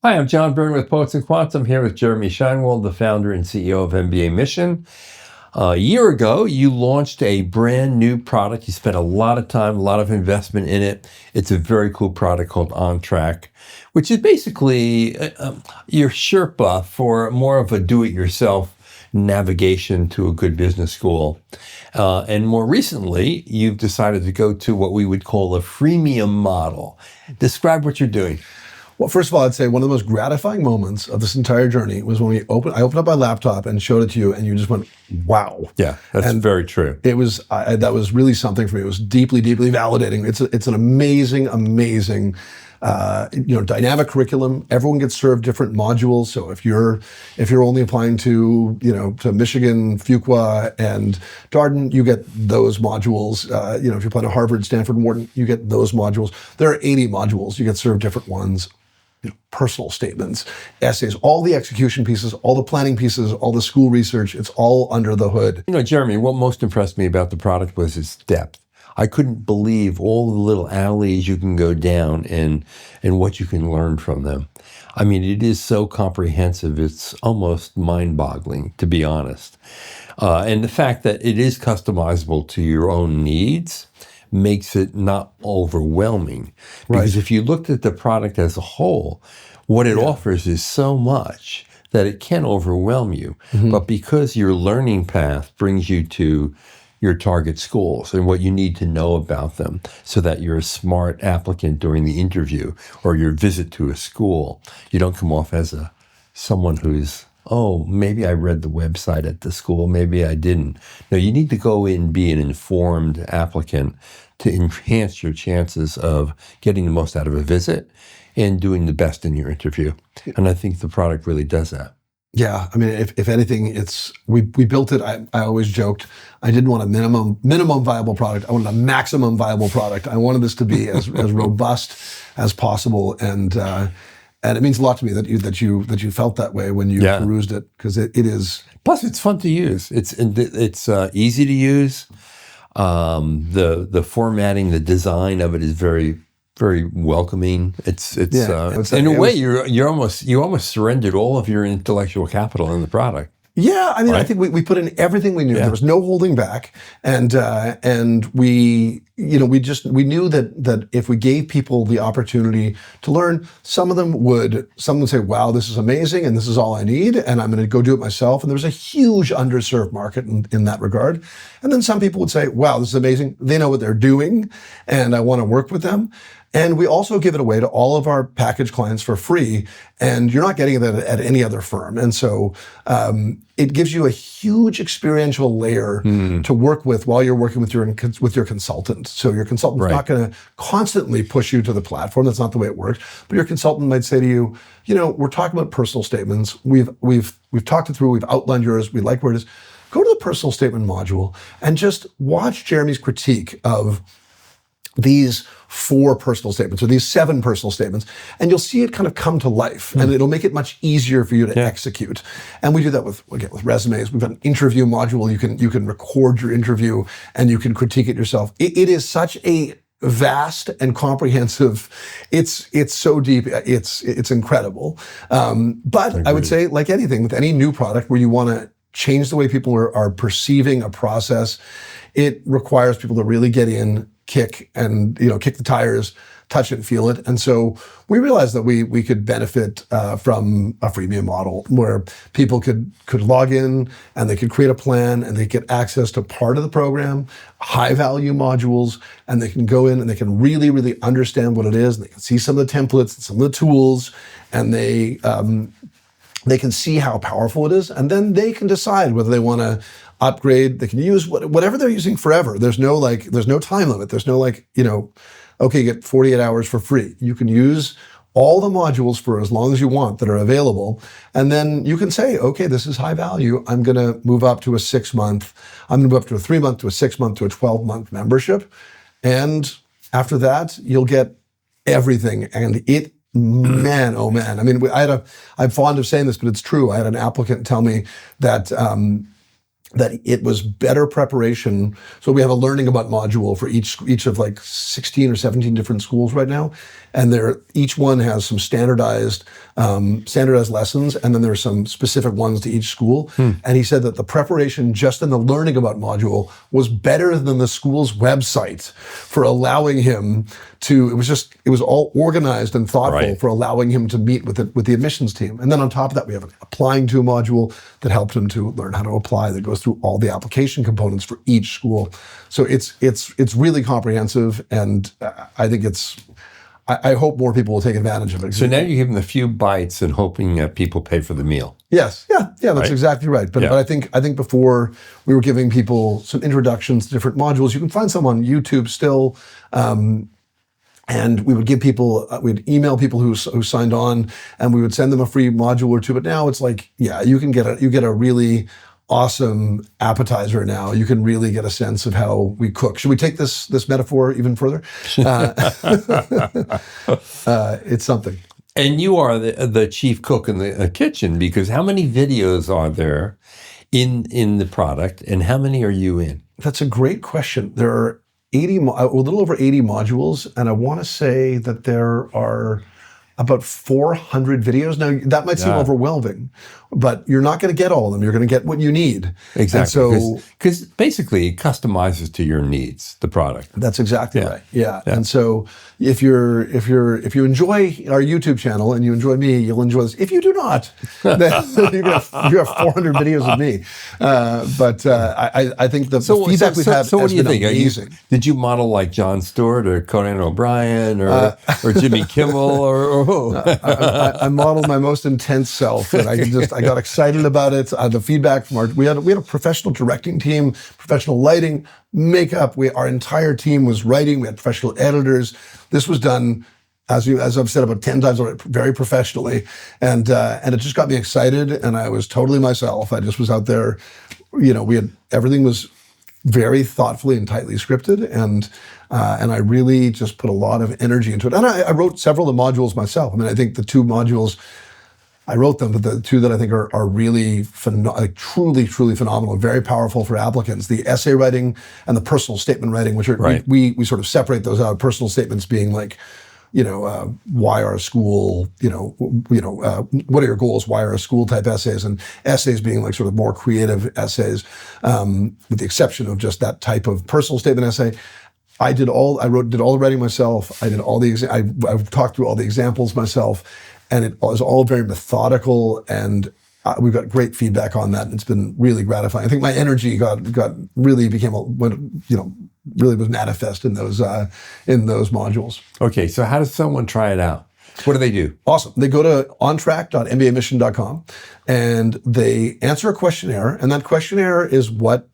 Hi, I'm John Byrne with Poets&Quants. I'm here with Jeremy Shinewald, the founder and CEO of MBA Mission. A year ago, you launched a brand new product. You spent a lot of time, a lot of investment in it. It's a very cool product called onTrack, which is basically your Sherpa for more of a do-it-yourself navigation to a good business school. And more recently, you've decided to go to what we would call a freemium model. Describe what you're doing. Well, first of all, I'd say one of the most gratifying moments of this entire journey was when I opened up my laptop and showed it to you, and you just went, "Wow!" Yeah, that's very true. It was that was really something for me. It was deeply, deeply validating. It's an amazing, amazing, dynamic curriculum. Everyone gets served different modules. So if you're only applying to Michigan, Fuqua, and Darden, you get those modules. If you're applying to Harvard, Stanford, and Wharton, you get those modules. There are 80 modules. You get served different ones. Personal statements, essays, all the execution pieces, all the planning pieces, all the school research, it's all under the hood. Jeremy, what most impressed me about the product was its depth. I couldn't believe all the little alleys you can go down and what you can learn from them. I mean, it is so comprehensive, it's almost mind-boggling, to be honest. And the fact that it is customizable to your own needs makes it not overwhelming. Because if you looked at the product as a whole, what it offers is so much that it can overwhelm you. Mm-hmm. But because your learning path brings you to your target schools and what you need to know about them so that you're a smart applicant during the interview or your visit to a school, you don't come off as someone who's, oh, maybe I read the website at the school, maybe I didn't. No, you need to go in and be an informed applicant to enhance your chances of getting the most out of a visit and doing the best in your interview. And I think the product really does that. Yeah, I mean, if anything, we built it. I always joked I didn't want a minimum viable product. I wanted a maximum viable product. I wanted this to be as robust as possible, and it means a lot to me that you felt that way when you perused it, because it is. Plus, it's fun to use. It's easy to use. The formatting, the design of it is very, very welcoming. In a way, you almost surrendered all of your intellectual capital in the product. Yeah, I mean, right? I think we put in everything we knew. Yeah. There was no holding back, and we knew that if we gave people the opportunity to learn, some of them would say, "Wow, this is amazing, and this is all I need, and I'm going to go do it myself." And there was a huge underserved market in that regard. And then some people would say, "Wow, this is amazing. They know what they're doing, and I want to work with them." And we also give it away to all of our package clients for free, and you're not getting it at any other firm. And so it gives you a huge experiential layer to work with while you're working with your consultant. So your consultant's not going to constantly push you to the platform. That's not the way it works. But your consultant might say to you, we're talking about personal statements. We've talked it through. We've outlined yours. We like where it is. Go to the personal statement module and just watch Jeremy's critique of these 4 personal statements or these 7 personal statements, and you'll see it kind of come to life, and it'll make it much easier for you to execute. And we do that with resumes. We've got an interview module. You can record your interview and you can critique it yourself. It is such a vast and comprehensive. It's so deep. It's incredible. But I would say, like anything with any new product where you want to change the way people are perceiving a process, it requires people to really get in, kick the tires, touch it and feel it. And so we realized that we could benefit from a freemium model where people could log in and they could create a plan and they get access to part of the program, high value modules, and they can go in and they can really, really understand what it is. And they can see some of the templates and some of the tools, and they can see how powerful it is. And then they can decide whether they want to upgrade. They can use whatever they're using forever. There's no time limit. There's no okay, you get 48 hours for free. You can use all the modules for as long as you want that are available. And then you can say, okay, this is high value. I'm going to move up to a 6-month. I'm going to move up to a 3-month, to a 6-month, to a 12-month membership. And after that, you'll get everything. And man, oh man. I mean, I'm fond of saying this, but it's true. I had an applicant tell me that it was better preparation. So we have a learning about module for each of like 16 or 17 different schools right now. and each one has some standardized lessons, and then there's some specific ones to each school. And he said that the preparation just in the learning about module was better than the school's website for allowing him to. It was all organized and thoughtful for allowing him to meet with the admissions team. And then on top of that, we have an applying to module that helped him to learn how to apply, that goes through all the application components for each school. So it's really comprehensive, and I think I hope more people will take advantage of it. So now you give them a few bites and hoping that people pay for the meal. Yes, that's exactly right. But I think before we were giving people some introductions to different modules. You can find some on YouTube still. And we would give people, we'd email people who signed on, and we would send them a free module or two. But now it's like, you get a really awesome appetizer now. You can really get a sense of how we cook. Should we take this metaphor even further? It's something. And you are the chief cook in the kitchen, because how many videos are there in the product, and how many are you in? That's a great question. There are a little over 80 modules, and I want to say that there are about 400 videos. Now, that might seem overwhelming, but you're not going to get all of them. You're going to get what you need. Exactly. Because basically it customizes to your needs, the product. That's exactly right. Yeah. And so if you enjoy our YouTube channel and you enjoy me, you'll enjoy this. If you do not, then you have 400 videos of me. But I think the feedback we've had has been amazing. Did you model like Jon Stewart or Conan O'Brien or Jimmy Kimmel or who? I modeled my most intense self, and I got excited about it. The feedback from we had a professional directing team, professional lighting, makeup. Our entire team was writing. We had professional editors. This was done, as I've said about 10 times already, very professionally, and it just got me excited. And I was totally myself. I just was out there. Everything was very thoughtfully and tightly scripted, and I really just put a lot of energy into it. And I wrote several of the modules myself. I mean, I think the 2 modules, I wrote them, but the 2 that I think are really truly phenomenal, very powerful for applicants: the essay writing and the personal statement writing, which are we sort of separate those out. Personal statements being like, why our school, what are your goals? Why our school type essays, and essays being like sort of more creative essays, with the exception of just that type of personal statement essay. I did all the writing myself. I talked through all the examples myself, and it was all very methodical, and we've got great feedback on that. And it's been really gratifying. I think my energy really was manifest in those modules. Okay, so how does someone try it out? What do they do? Awesome. They go to ontrack.mbamission.com, and they answer a questionnaire, and that questionnaire is what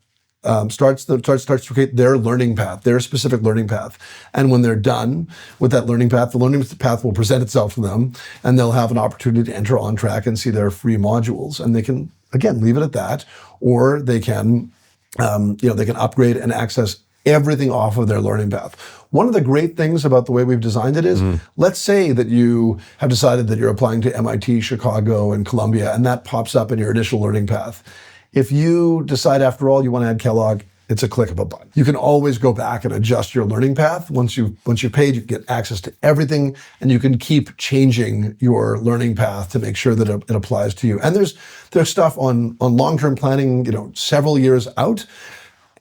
starts to create their learning path, their specific learning path. And when they're done with that learning path, the learning path will present itself to them, and they'll have an opportunity to enter OnTrack and see their free modules. And they can, again, leave it at that, or they can, they can upgrade and access everything off of their learning path. One of the great things about the way we've designed it is, let's say that you have decided that you're applying to MIT, Chicago, and Columbia, and that pops up in your initial learning path. If you decide after all you want to add Kellogg, it's a click of a button. You can always go back and adjust your learning path. Once you've paid, you get access to everything, and you can keep changing your learning path to make sure that it applies to you. And there's stuff on long-term planning, several years out.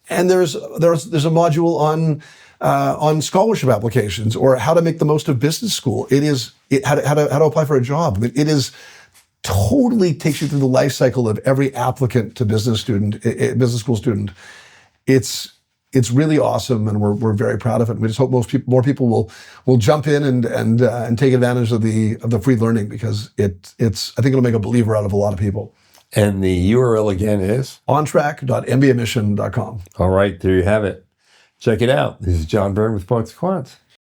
And there's a module on scholarship applications, or how to make the most of business school. How to apply for a job. I mean, it is totally takes you through the life cycle of every applicant to business school student. It's really awesome, and we're very proud of it. We just hope more people will jump in and take advantage of the free learning, because I think it'll make a believer out of a lot of people. And the URL again is? ontrack.mbamission.com. All right, there you have it. Check it out. This is John Byrne with Poets&Quants.